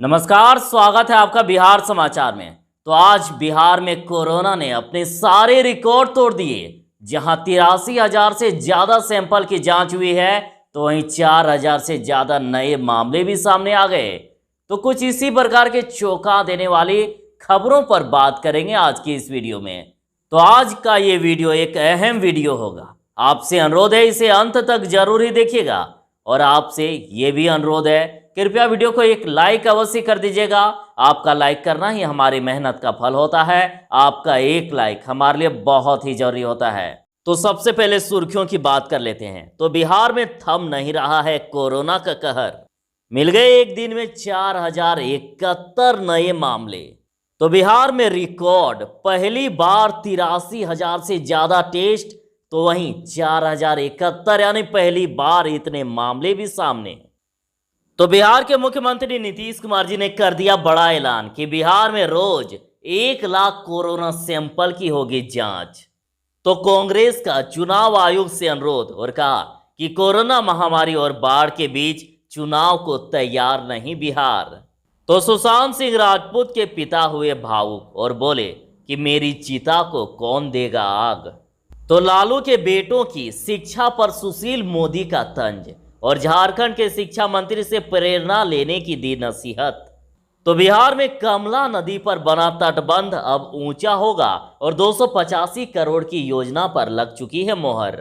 नमस्कार, स्वागत है आपका बिहार समाचार में। तो आज बिहार में कोरोना ने अपने सारे रिकॉर्ड तोड़ दिए। जहां 83,000 से ज्यादा सैंपल की जांच हुई है, तो वहीं 4,000 से ज्यादा नए मामले भी सामने आ गए। तो कुछ इसी प्रकार के चौंका देने वाली खबरों पर बात करेंगे आज की इस वीडियो में। तो आज का ये वीडियो एक अहम वीडियो होगा। आपसे अनुरोध है, इसे अंत तक जरूर ही देखिएगा। और आपसे ये भी अनुरोध है, कृपया वीडियो को एक लाइक अवश्य कर दीजिएगा। आपका लाइक करना ही हमारी मेहनत का फल होता है। आपका एक लाइक हमारे लिए बहुत ही जरूरी होता है। तो सबसे पहले सुर्खियों की बात कर लेते हैं। तो बिहार में थम नहीं रहा है कोरोना का कहर। मिल गए एक दिन में 4,071 नए मामले। तो बिहार में रिकॉर्ड, पहली बार 83,000 से ज्यादा टेस्ट, तो वहीं 4,071 यानी पहली बार इतने मामले भी सामने। तो बिहार के मुख्यमंत्री नीतीश कुमार जी ने कर दिया बड़ा ऐलान कि बिहार में रोज 1 लाख कोरोना सैंपल की होगी जांच। तो कांग्रेस का चुनाव आयोग से अनुरोध और कहा कि कोरोना महामारी और बाढ़ के बीच चुनाव को तैयार नहीं बिहार। तो सुशांत सिंह राजपूत के पिता हुए भावुक और बोले कि मेरी चिता को कौन देगा आग। तो लालू के बेटों की शिक्षा पर सुशील मोदी का तंज और झारखंड के शिक्षा मंत्री से प्रेरणा लेने की दी नसीहत। तो बिहार में कमला नदी पर बना तटबंध अब ऊंचा होगा और 285 करोड़ की योजना पर लग चुकी है मोहर।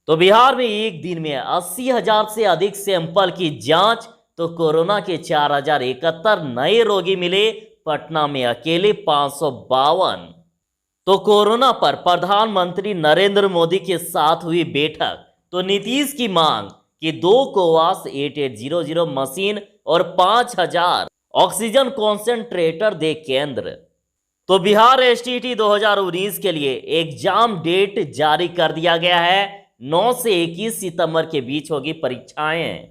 तो बिहार में एक दिन में 80,000 से अधिक सैंपल की जांच। तो कोरोना के 4,071 नए रोगी मिले, पटना में अकेले 552। तो कोरोना पर प्रधानमंत्री नरेंद्र मोदी के साथ हुई बैठक। तो नीतीश की मांग कि 2 कोवास 8800 मशीन और 5,000 ऑक्सीजन कॉन्सेंट्रेटर दे केंद्र। तो बिहार एसटीईटी 2019 के लिए एग्जाम डेट जारी कर दिया गया है। 9 से 21 सितंबर के बीच होगी परीक्षाएं।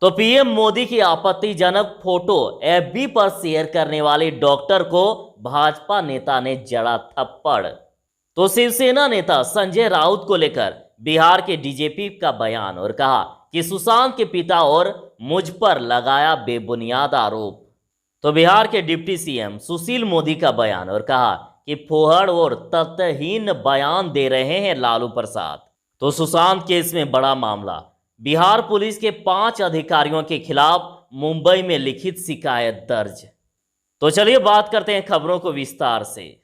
तो पीएम मोदी की आपत्तिजनक फोटो एफबी पर शेयर करने वाले डॉक्टर को भाजपा नेता ने जड़ा थप्पड़। तो शिवसेना नेता संजय राउत को लेकर बिहार के डीजीपी का बयान और कहा कि सुशांत के पिता और मुझ पर लगाया बेबुनियाद आरोप। तो बिहार के डिप्टी सीएम सुशील मोदी का बयान और कहा कि फोहड़ और तथ्यहीन बयान दे रहे हैं लालू प्रसाद। तो सुशांत केस में बड़ा मामला, बिहार पुलिस के 5 अधिकारियों के खिलाफ मुंबई में लिखित शिकायत दर्ज। तो चलिए बात करते हैं खबरों को विस्तार से।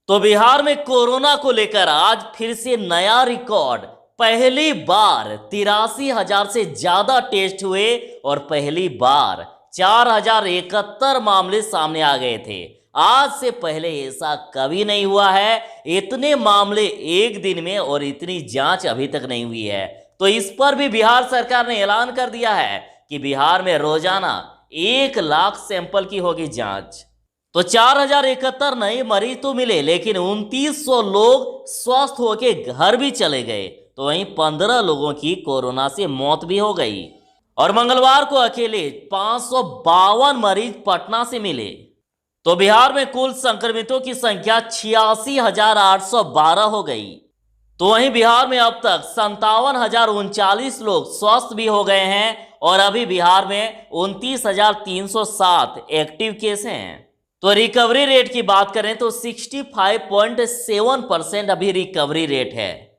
तो बिहार में कोरोना को लेकर आज फिर से नया रिकॉर्ड। पहली बार 83,000 से ज्यादा टेस्ट हुए और पहली बार 4,071 मामले सामने आ गए थे। आज से पहले ऐसा कभी नहीं हुआ है। इतने मामले एक दिन में और इतनी जांच अभी तक नहीं हुई है। तो इस पर भी बिहार सरकार ने ऐलान कर दिया है कि बिहार में रोजाना 1 लाख सैंपल की होगी जांच। तो 4,071 नए मरीज तो मिले, लेकिन 2,900 लोग स्वस्थ होकर घर भी चले गए। तो वहीं 15 लोगों की कोरोना से मौत भी हो गई। और मंगलवार को अकेले 552 मरीज पटना से मिले। तो बिहार में कुल संक्रमितों की संख्या 86,812 हो गई। तो वहीं बिहार में अब तक 57,039 लोग स्वस्थ भी हो गए हैं और अभी बिहार में 29,307 एक्टिव केस हैं। तो रिकवरी रेट की बात करें तो 65.7% अभी रिकवरी रेट है।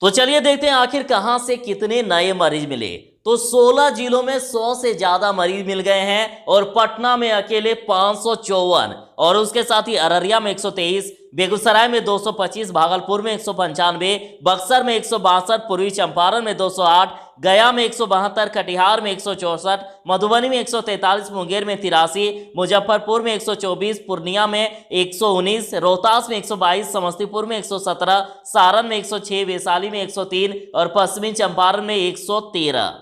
तो चलिए देखते हैं आखिर कहां से कितने नए मरीज मिले। तो 16 जिलों में 100 से ज्यादा मरीज मिल गए हैं और पटना में अकेले 554 और उसके साथ ही अररिया में 123, बेगूसराय में 225, भागलपुर में 195, बक्सर में 162, पूर्वी चंपारण में 208, गया में 172, कटिहार में 164, मधुबनी में 143, मुंगेर में 83, मुजफ्फरपुर में 124, पूर्णिया में 119, रोहतास में 122, समस्तीपुर में 117, सारण में 106, वैशाली में 103 और पश्चिमी चंपारण में 113।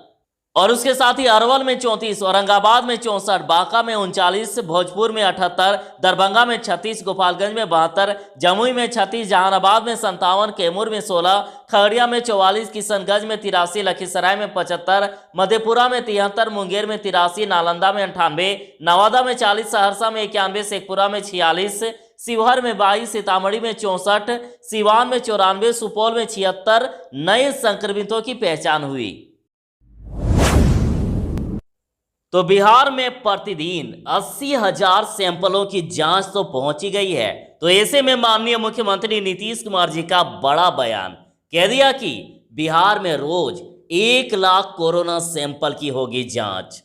और उसके साथ ही अरवल में 34, औरंगाबाद में 64, बांका में 39, भोजपुर में 78, दरभंगा में 36, गोपालगंज में 72, जमुई में 36, जहानाबाद में 57, कैमूर में 16, खगड़िया में 44, किशनगंज में 83, लखीसराय में 75, मधेपुरा में 73, मुंगेर में 83, नालंदा में 98, नवादा में 40, सहरसा में 91, शेखपुरा में 46, शिवहर में 22, सीतामढ़ी में 64, सिवान में 94, सुपौल में 76 नए संक्रमितों की पहचान हुई। तो बिहार में प्रतिदिन 80,000 सैंपलों की जांच तो पहुंची गई है। तो ऐसे में माननीय मुख्यमंत्री नीतीश कुमार जी का बड़ा बयान कह दिया कि बिहार में रोज 1 लाख कोरोना सैंपल की होगी जांच।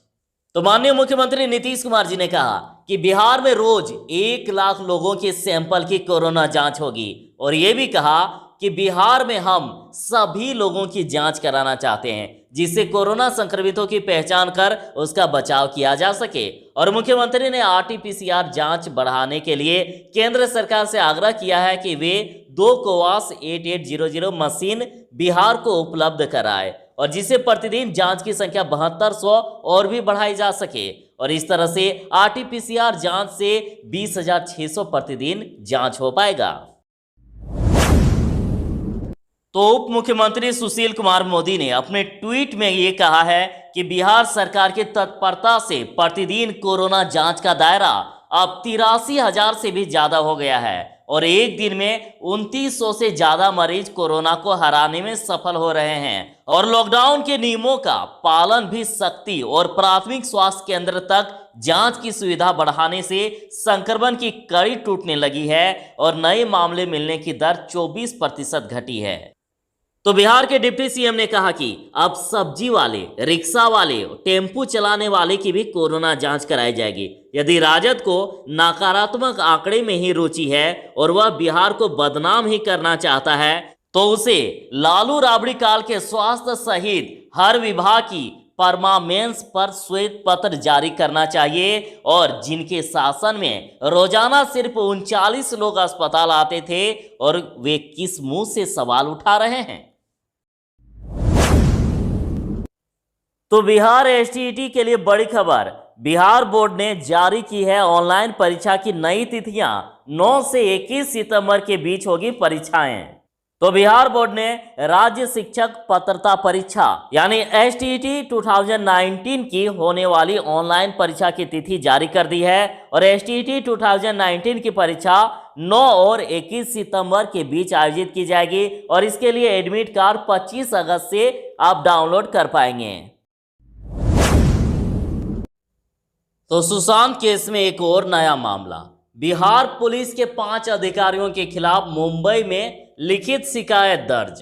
तो माननीय मुख्यमंत्री नीतीश कुमार जी ने कहा कि बिहार में रोज 1 लाख लोगों के सैंपल की कोरोना जांच होगी और ये भी कहा कि बिहार में हम सभी लोगों की जांच कराना चाहते हैं जिससे कोरोना संक्रमितों की पहचान कर उसका बचाव किया जा सके। और मुख्यमंत्री ने आरटी-पीसीआर जांच बढ़ाने के लिए केंद्र सरकार से आग्रह किया है कि वे 2 कोवास 8800 मशीन बिहार को उपलब्ध कराए और जिससे प्रतिदिन जांच की संख्या 7200 और भी बढ़ाई जा सके और इस तरह से आरटी-पीसीआर जांच से 20,600 प्रतिदिन जांच हो पाएगा। तो उप मुख्यमंत्री सुशील कुमार मोदी ने अपने ट्वीट में ये कहा है कि बिहार सरकार की तत्परता से प्रतिदिन कोरोना जांच का दायरा अब 83,000 से भी ज्यादा हो गया है और एक दिन में 2900 से ज्यादा मरीज कोरोना को हराने में सफल हो रहे हैं और लॉकडाउन के नियमों का पालन भी सख्ती और प्राथमिक स्वास्थ्य केंद्र तक जांच की सुविधा बढ़ाने से संक्रमण की कड़ी टूटने लगी है और नए मामले मिलने की दर 24% घटी है। तो बिहार के डिप्टी सीएम ने कहा कि अब सब्जी वाले, रिक्शा वाले, टेम्पू चलाने वाले की भी कोरोना जांच कराई जाएगी। यदि राजद को नकारात्मक आंकड़े में ही रुचि है और वह बिहार को बदनाम ही करना चाहता है तो उसे लालू राबड़ी काल के स्वास्थ्य सहित हर विभाग की परमामेंस पर श्वेत पत्र जारी करना चाहिए और जिनके शासन में रोजाना सिर्फ 39 लोग अस्पताल आते थे और वे किस मुंह से सवाल उठा रहे हैं। तो बिहार एसटीईटी के लिए बड़ी खबर, बिहार बोर्ड ने जारी की है ऑनलाइन परीक्षा की नई तिथियां। 9 से 21 सितंबर के बीच होगी परीक्षाएं। तो बिहार बोर्ड ने राज्य शिक्षक पात्रता परीक्षा यानी एसटीईटी 2019 की होने वाली ऑनलाइन परीक्षा की तिथि जारी कर दी है और एसटीईटी 2019 की परीक्षा 9 और 21 सितंबर के बीच आयोजित की जाएगी और इसके लिए एडमिट कार्ड 25 अगस्त से आप डाउनलोड कर पाएंगे। तो सुशांत केस में एक और नया मामला, बिहार पुलिस के 5 अधिकारियों के खिलाफ मुंबई में लिखित शिकायत दर्ज।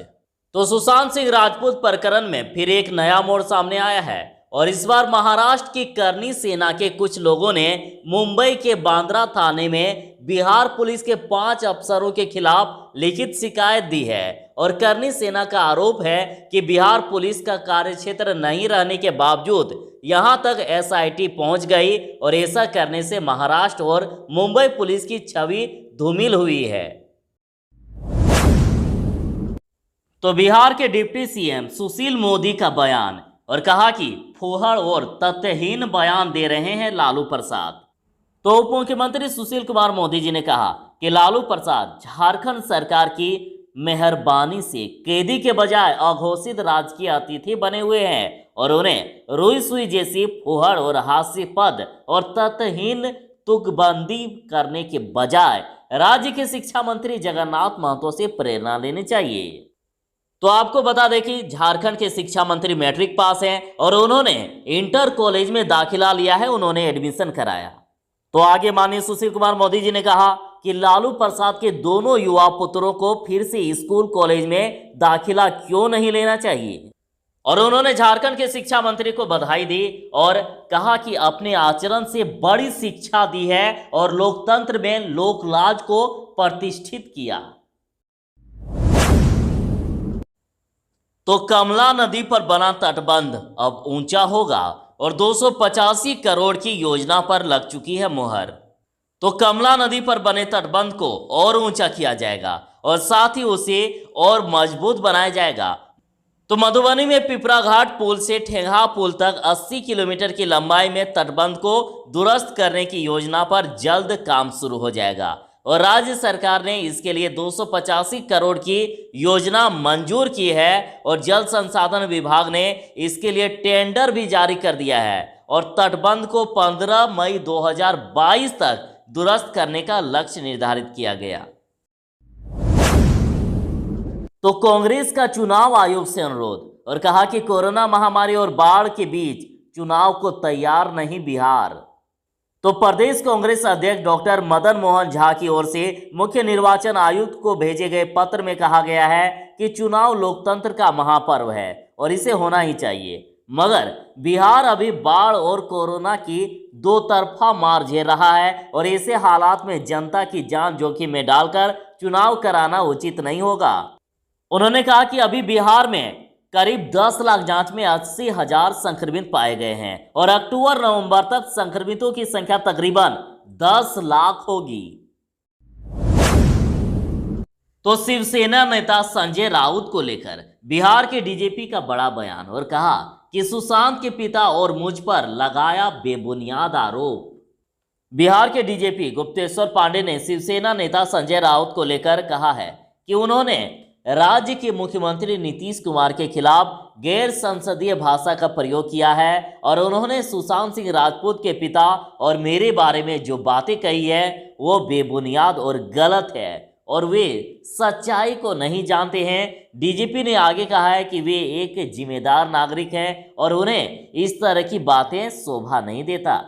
तो सुशांत सिंह राजपूत प्रकरण में फिर एक नया मोड़ सामने आया है और इस बार महाराष्ट्र की करनी सेना के कुछ लोगों ने मुंबई के बांद्रा थाने में बिहार पुलिस के 5 अफसरों के खिलाफ लिखित शिकायत दी है और करनी सेना का आरोप है कि बिहार पुलिस का कार्यक्षेत्र नहीं रहने के बावजूद यहां तक एसआईटी पहुंच गई और ऐसा करने से महाराष्ट्र और मुंबई पुलिस की छवि धूमिल हुई है। तो बिहार के डिप्टी सीएम सुशील मोदी का बयान और कहा कि फूहड़ और तथ्यहीन बयान दे रहे हैं लालू प्रसाद। तो उप मुख्यमंत्री सुशील कुमार मोदी जी ने कहा कि लालू प्रसाद झारखंड सरकार की मेहरबानी से कैदी के बजाय अघोषित राजकीय अतिथि बने हुए हैं और उन्हें रुई सुई जैसी फूहड़ और हास्यास्पद और तथ्यहीन तुकबंदी करने के बजाय राज्य के शिक्षा मंत्री जगन्नाथ महतो से प्रेरणा लेनी चाहिए। तो आपको बता दें कि झारखंड के शिक्षा मंत्री मैट्रिक पास हैं और उन्होंने इंटर कॉलेज में दाखिला लिया है, उन्होंने एडमिशन कराया। तो आगे माननीय सुशील कुमार मोदी जी ने कहा कि लालू प्रसाद के दोनों युवा पुत्रों को फिर से स्कूल कॉलेज में दाखिला क्यों नहीं लेना चाहिए और उन्होंने झारखंड के शिक्षा मंत्री को बधाई दी और कहा कि अपने आचरण से बड़ी शिक्षा दी है और लोकतंत्र में लोकलाज को प्रतिष्ठित किया। तो कमला नदी पर बना तटबंध अब ऊंचा होगा और 285 करोड़ की योजना पर लग चुकी है मुहर। तो कमला नदी पर बने तटबंध को और ऊंचा किया जाएगा और साथ ही उसे और मजबूत बनाया जाएगा। तो मधुबनी में पिपरा घाट पुल से ठेंगा पुल तक 80 किलोमीटर की लंबाई में तटबंध को दुरुस्त करने की योजना पर जल्द काम शुरू हो जाएगा और राज्य सरकार ने इसके लिए 285 करोड़ की योजना मंजूर की है और जल संसाधन विभाग ने इसके लिए टेंडर भी जारी कर दिया है और तटबंध को 15 मई 2022 तक दुरुस्त करने का लक्ष्य निर्धारित किया गया। तो कांग्रेस का चुनाव आयोग से अनुरोध और कहा कि कोरोना महामारी और बाढ़ के बीच चुनाव को तैयार नहीं बिहार। तो प्रदेश कांग्रेस अध्यक्ष डॉक्टर मदन मोहन झा की ओर से मुख्य निर्वाचन आयुक्त को भेजे गए पत्र में कहा गया है कि चुनाव लोकतंत्र का महापर्व है और इसे होना ही चाहिए, मगर बिहार अभी बाढ़ और कोरोना की दो तरफा मार झेल रहा है और ऐसे हालात में जनता की जान जोखिम में डालकर चुनाव कराना उचित नहीं होगा। उन्होंने कहा कि अभी बिहार में करीब 10 लाख जांच में 80,000 संक्रमित पाए गए हैं और अक्टूबर-नवंबर तक संक्रमितों की संख्या तकरीबन 10 लाख होगी। तो शिवसेना नेता संजय राउत को लेकर बिहार के डीजीपी का बड़ा बयान और कहा कि सुशांत के पिता और मुझ पर लगाया बेबुनियाद आरोप। बिहार के डीजीपी गुप्तेश्वर पांडे ने शिवसेना नेता संजय राउत को लेकर कहा है कि उन्होंने राज्य के मुख्यमंत्री नीतीश कुमार के खिलाफ गैर संसदीय भाषा का प्रयोग किया है और उन्होंने सुशांत सिंह राजपूत के पिता और मेरे बारे में जो बातें कही है वो बेबुनियाद और गलत है और वे सच्चाई को नहीं जानते हैं। डीजीपी ने आगे कहा है कि वे एक जिम्मेदार नागरिक हैं और उन्हें इस तरह की बातें शोभा नहीं देता।